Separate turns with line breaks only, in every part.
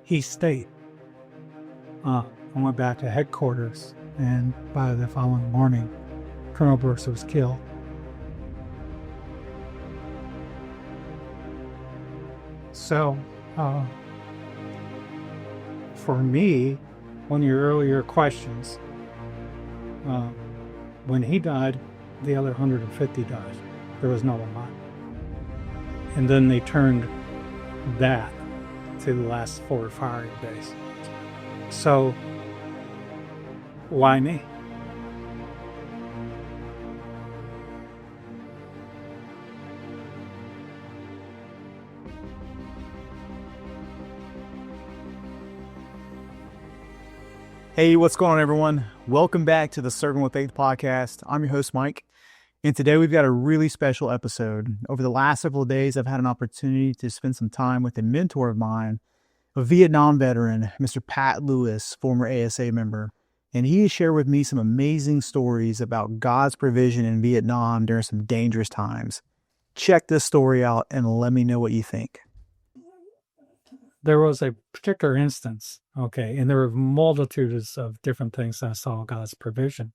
he stayed. I went back to headquarters, and by the following morning, Colonel Brooks was killed. So, for me, one of your earlier questions, when he died, the other 150 died. There was no one. And then they turned that to the last 4 firing days. So, why me?
Hey, what's going on, everyone? Welcome back to the Serving with Faith podcast. I'm your host, Mike, and today we've got a really special episode. Over the last several days, I've had an opportunity to spend some time with a mentor of mine, a Vietnam veteran, Mr. Pat Lewis, former ASA member, and he has shared with me some amazing stories about God's provision in Vietnam during some dangerous times. Check this story out and let me know what you think.
There was a particular instance, and there were multitudes of different things I saw God's provision.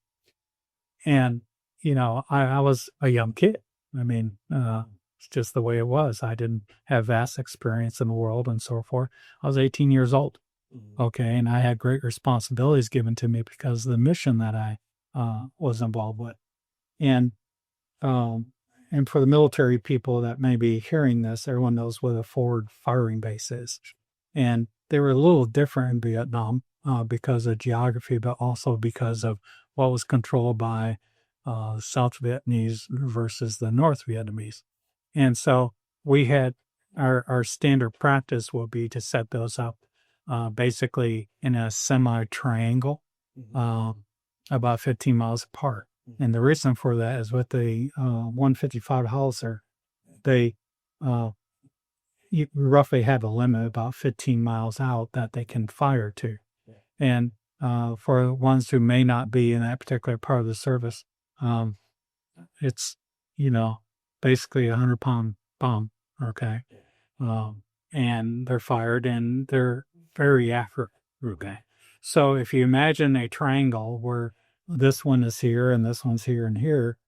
And, I was a young kid. It's just the way it was. I didn't have vast experience in the world and so forth. I was 18 years old, and I had great responsibilities given to me because of the mission that I was involved with. And for the military people that may be hearing this, everyone knows what a forward firing base is. And they were a little different in Vietnam because of geography, but also because of what was controlled by South Vietnamese versus the North Vietnamese. And so we had our standard practice will be to set those up basically in a semi-triangle about 15 miles apart. And the reason for that is with the 155 howitzer, they you roughly have a limit about 15 miles out that they can fire to. And for ones who may not be in that particular part of the service, it's, basically a 100-pound bomb, and they're fired and they're very accurate, So if you imagine a triangle where this one is here and this one's here and here,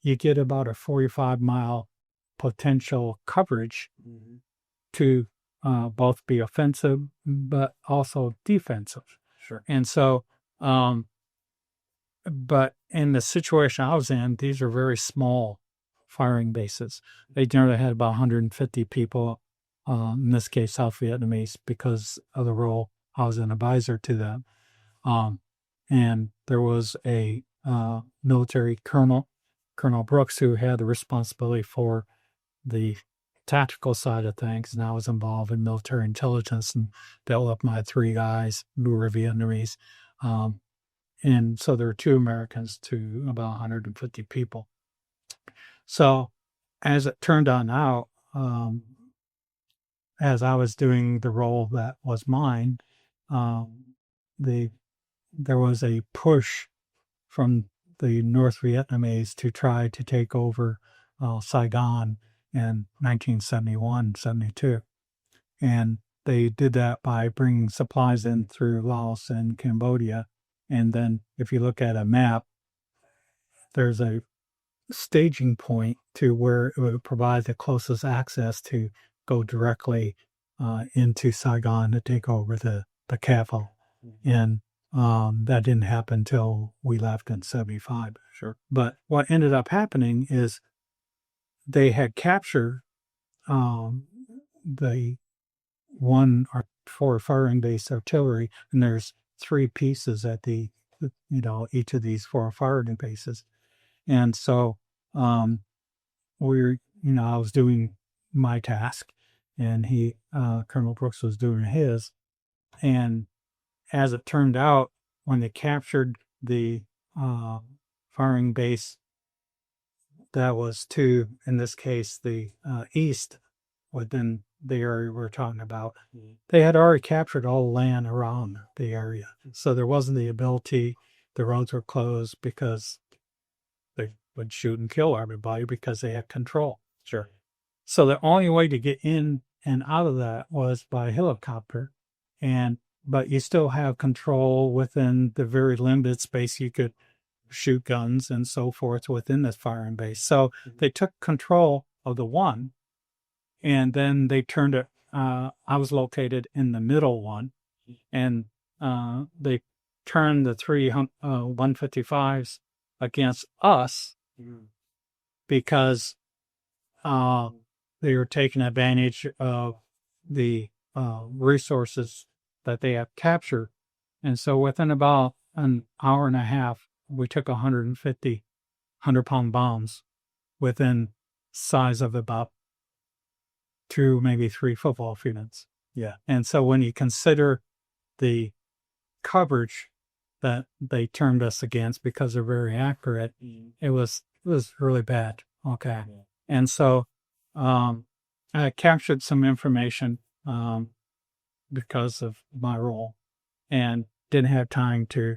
you get about a 45-mile potential coverage to both be offensive but also defensive.
Sure.
And so, but in the situation I was in, these are very small firing bases. They generally had about 150 people, in this case, South Vietnamese, because of the role I was an advisor to them. And there was a military colonel, Colonel Brooks, who had the responsibility for the tactical side of things, and I was involved in military intelligence and developed my 3 guys who were Vietnamese. And so there were 2 Americans to about 150 people. So as it turned out, as I was doing the role that was mine, there was a push from the North Vietnamese to try to take over Saigon in 1971, 72. And they did that by bringing supplies in through Laos and Cambodia. And then if you look at a map, there's a staging point to where it would provide the closest access to go directly into Saigon to take over the capital. And that didn't happen until we left in 75.
Sure.
But what ended up happening is they had captured the 1 or 4 firing base artillery, and there's 3 pieces at the, each of these 4 firing bases. And so I was doing my task, and Colonel Brooks was doing his. And as it turned out, when they captured the firing base that was to, in this case, the east within the area we're talking about, they had already captured all the land around the area. So there wasn't the ability, the roads were closed because they would shoot and kill everybody because they had control.
Sure.
So the only way to get in and out of that was by helicopter. but you still have control within the very limited space you could shoot guns and so forth within this firing base. So they took control of the one, and then they turned it. I was located in the middle one, and they turned the three 155s against us because they were taking advantage of the resources that they have captured. And so within about an hour and a half, we took 150 100-pound bombs within size of about 2, maybe 3 football fields.
Yeah.
And so when you consider the coverage that they turned us against because they're very accurate, it was really bad. Okay. Yeah. And so I captured some information because of my role, and didn't have time to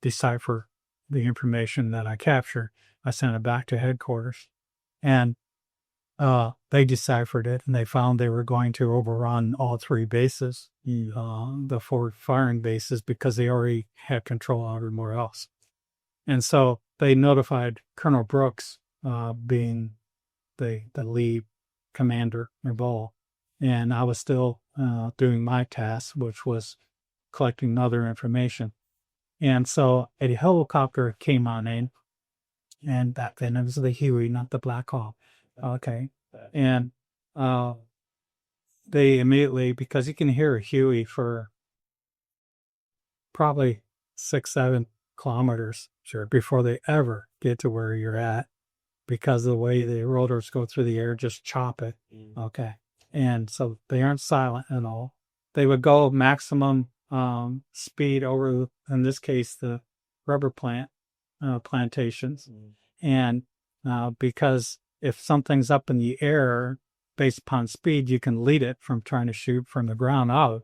decipher the information that I captured. I sent it back to headquarters, and they deciphered it, and they found they were going to overrun all 3 bases, the 4 firing bases, because they already had control everywhere else. And so they notified Colonel Brooks, being the lead commander in Ball, and I was still doing my task, which was collecting other information. And so a helicopter came on in, and back then it was the Huey, not the Black Hawk. Okay. And they immediately, because you can hear a Huey for probably 6-7 kilometers before they ever get to where you're at, because of the way the rotors go through the air, just chop it. Okay. And so they aren't silent at all. They would go maximum speed over, in this case, the rubber plantations. And because if something's up in the air based upon speed, you can lead it from trying to shoot from the ground out.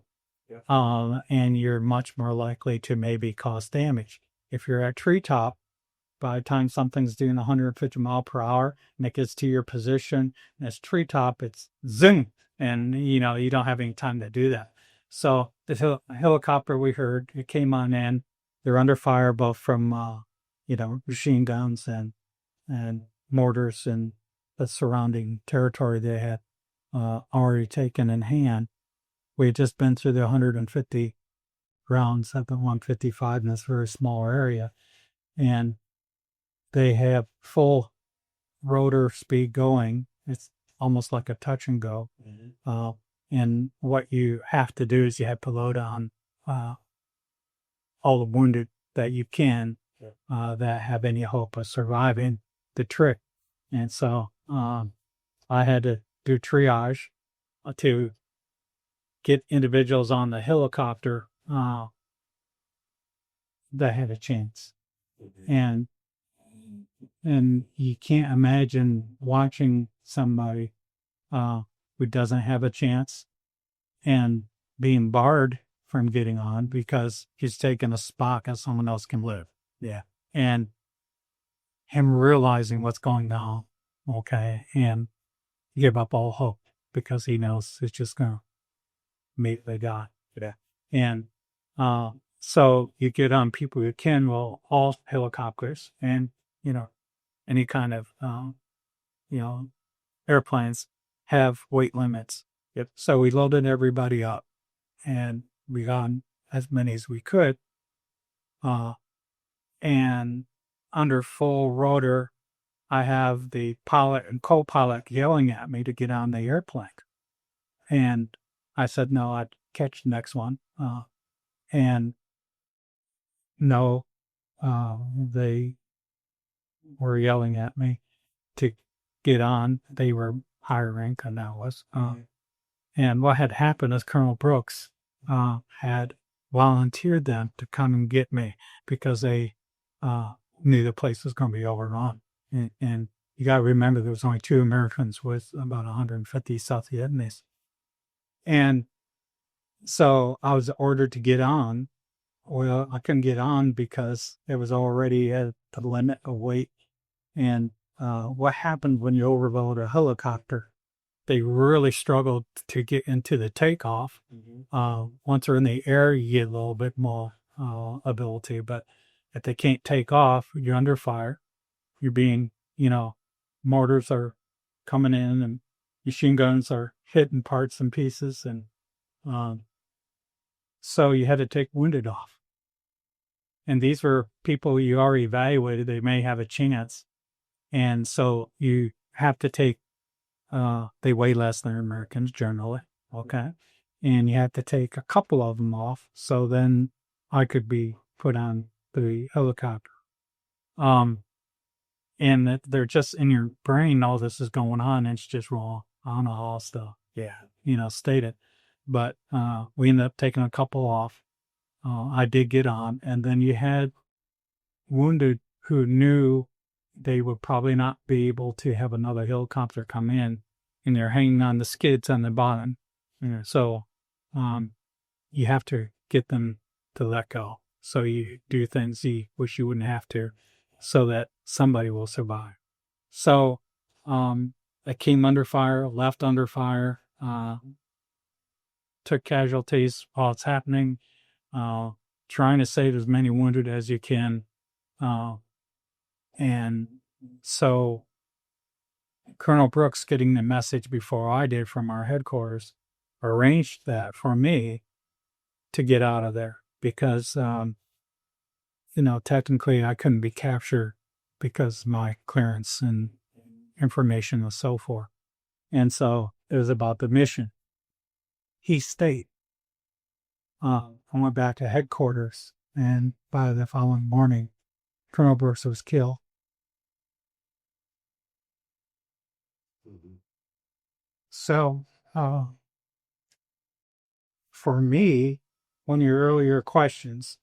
Yeah. And you're much more likely to maybe cause damage. If you're at treetop, by the time something's doing 150 mile per hour and it gets to your position and it's treetop, it's zoom. And, you don't have any time to do that. So the helicopter we heard, it came on in. They're under fire both from, machine guns and mortars and the surrounding territory they had already taken in hand. We had just been through the 150 rounds of the 155 in this very small area. And they have full rotor speed going. It's almost like a touch and go. Mm-hmm. And what you have to do is you have to load on all the wounded that you can that have any hope of surviving the trip. And so I had to do triage to get individuals on the helicopter that had a chance. Mm-hmm. And you can't imagine watching somebody who doesn't have a chance and being barred from getting on because he's taking a spot that someone else can live. Yeah. And him realizing what's going on, okay, and give up all hope because he knows it's just going to meet the guy. Yeah. And so you get on people who can, well, all helicopters and, any kind of, airplanes have weight limits. Yep. So we loaded everybody up and we got as many as we could. And under full rotor, I have the pilot and co-pilot yelling at me to get on the airplane. And I said, no, I'd catch the next one. And no, they were yelling at me to get on. They were higher rank than I was. And what had happened is Colonel Brooks had volunteered them to come and get me because they knew the place was going to be overrun. And you got to remember there was only 2 Americans with about 150 South Vietnamese. And so I was ordered to get on. Well, I couldn't get on because it was already at the limit of weight. And what happened when you overload a helicopter they really struggle to get into the takeoff. Once they're in the air, you get a little bit more ability, but if they can't take off, you're under fire. You're being, mortars are coming in and machine guns are hitting parts and pieces. And so you had to take wounded off. And these were people you already evaluated. They may have a chance. And so you have to take, they weigh less than Americans generally. Okay. And you have to take a couple of them off. So then I could be put on the helicopter. And that they're just in your brain, all this is going on, and it's just wrong. I don't know how else to, state it. But we ended up taking a couple off. I did get on, and then you had wounded who knew they would probably not be able to have another helicopter come in, and they're hanging on the skids on the bottom. So you have to get them to let go. So you do things you wish you wouldn't have to, so that somebody will survive. So I came under fire, left under fire, took casualties while it's happening, trying to save as many wounded as you can. And so Colonel Brooks, getting the message before I did from our headquarters, arranged that for me to get out of there because, technically I couldn't be captured because of my clearance and information and so forth. And so it was about the mission. He stayed. I went back to headquarters, and by the following morning, Colonel Brooks was killed. So, for me, one of your earlier questions,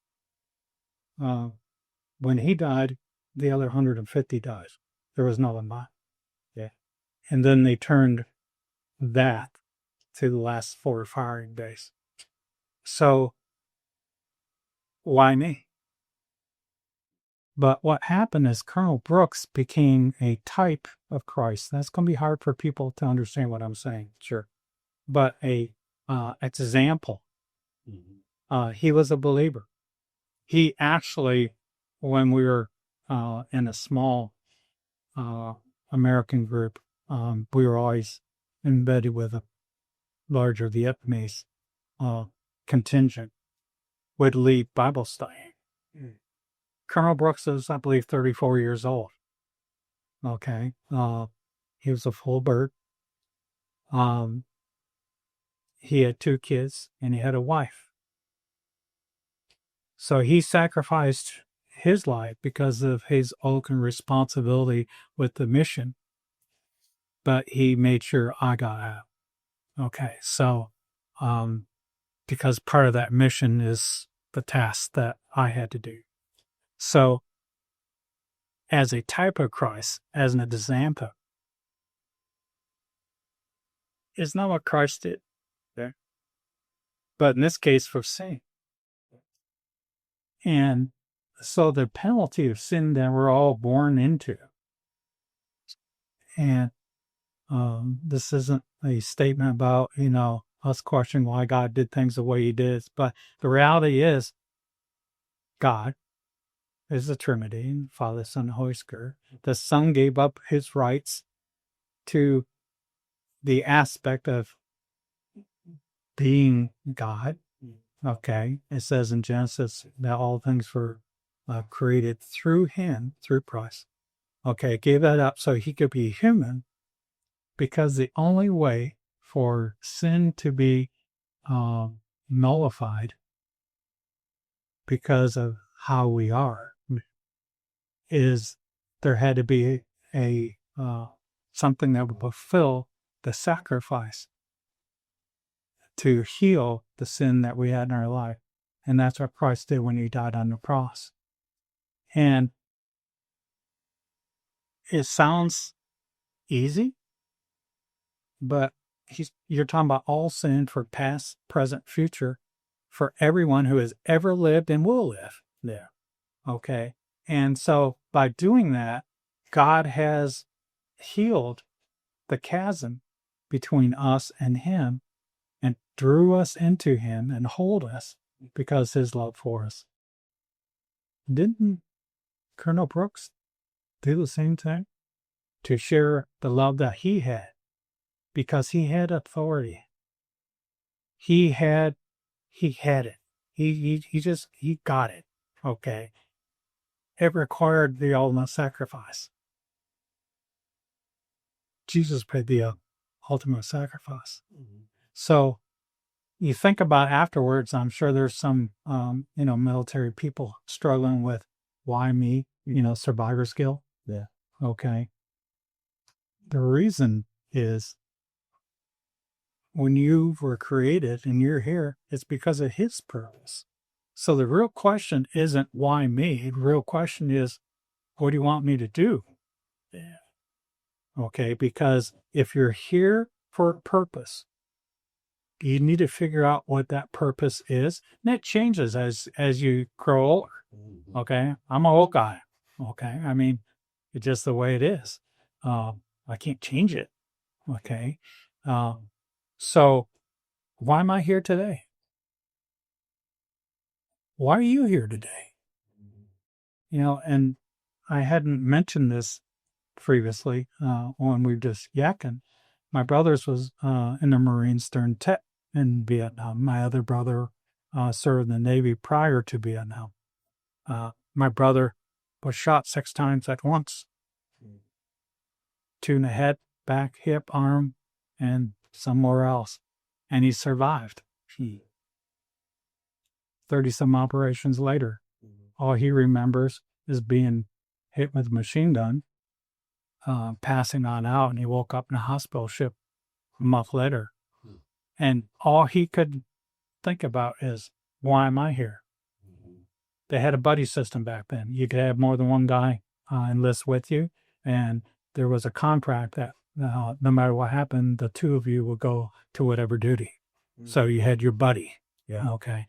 when he died, the other 150 died. There was no one by. Yeah. And then they turned that to the last 4 firing days. So, why me? But what happened is Colonel Brooks became a type of Christ. That's going to be hard for people to understand what I'm saying. Sure. But a example. He was a believer. He actually, when we were in a small American group, we were always embedded with a larger Vietnamese contingent, would lead Bible study. Colonel Brooks is, I believe, 34 years old. Okay. He was a full bird. He had 2 kids and he had a wife. So he sacrificed his life because of his open responsibility with the mission. But he made sure I got out. Okay. So, because part of that mission is the task that I had to do. So, as a type of Christ, as an example, is not what Christ did. Okay? But in this case, for sin. And so the penalty of sin that we're all born into, and this isn't a statement about, us questioning why God did things the way he did, but the reality is God is the Trinity, Father, Son, and Holy Spirit. The Son gave up his rights to the aspect of being God. Okay. It says in Genesis that all things were created through him, through Christ. Okay. Gave that up so he could be human, because the only way for sin to be nullified because of how we are is there had to be a something that would fulfill the sacrifice to heal the sin that we had in our life. And that's what Christ did when he died on the cross. And it sounds easy, but you're talking about all sin for past, present, future, for everyone who has ever lived and will live there. Okay. And so by doing that, God has healed the chasm between us and him and drew us into him and hold us because his love for us. Didn't Colonel Brooks do the same thing? To share the love that he had because he had authority. He had it. He got it. Okay. It required the ultimate sacrifice. Jesus paid the ultimate sacrifice. So you think about afterwards, I'm sure there's some, military people struggling with why me, survivor skill.
Yeah.
Okay. The reason is when you were created and you're here, it's because of his purpose. So the real question isn't why me. The real question is, what do you want me to do? Yeah. Okay, because if you're here for a purpose, you need to figure out what that purpose is. And it changes as you grow older. Okay, I'm an old guy. Okay, I mean, it's just the way it is. I can't change it. Okay, so why am I here today? Why are you here today? And I hadn't mentioned this previously when we were just yakking. My brother's was in the Marines during Tet in Vietnam. My other brother served in the Navy prior to Vietnam. My brother was shot 6 times at once. 2 in the head, back, hip, arm, and somewhere else. And he survived. 30-some operations later, all he remembers is being hit with a machine gun, passing on out, and he woke up in a hospital ship a month later. And all he could think about is, why am I here? They had a buddy system back then. You could have more than one guy enlist with you, and there was a contract that no matter what happened, the 2 of you would go to whatever duty. So you had your buddy.
Yeah.
Okay.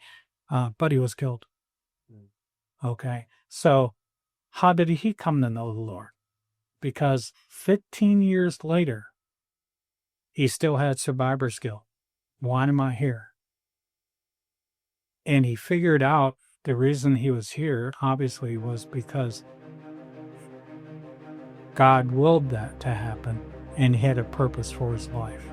Buddy was killed. Okay. So how did he come to know the Lord? Because 15 years later, he still had survivor skill. Why am I here? And he figured out the reason he was here, obviously, was because God willed that to happen and he had a purpose for his life.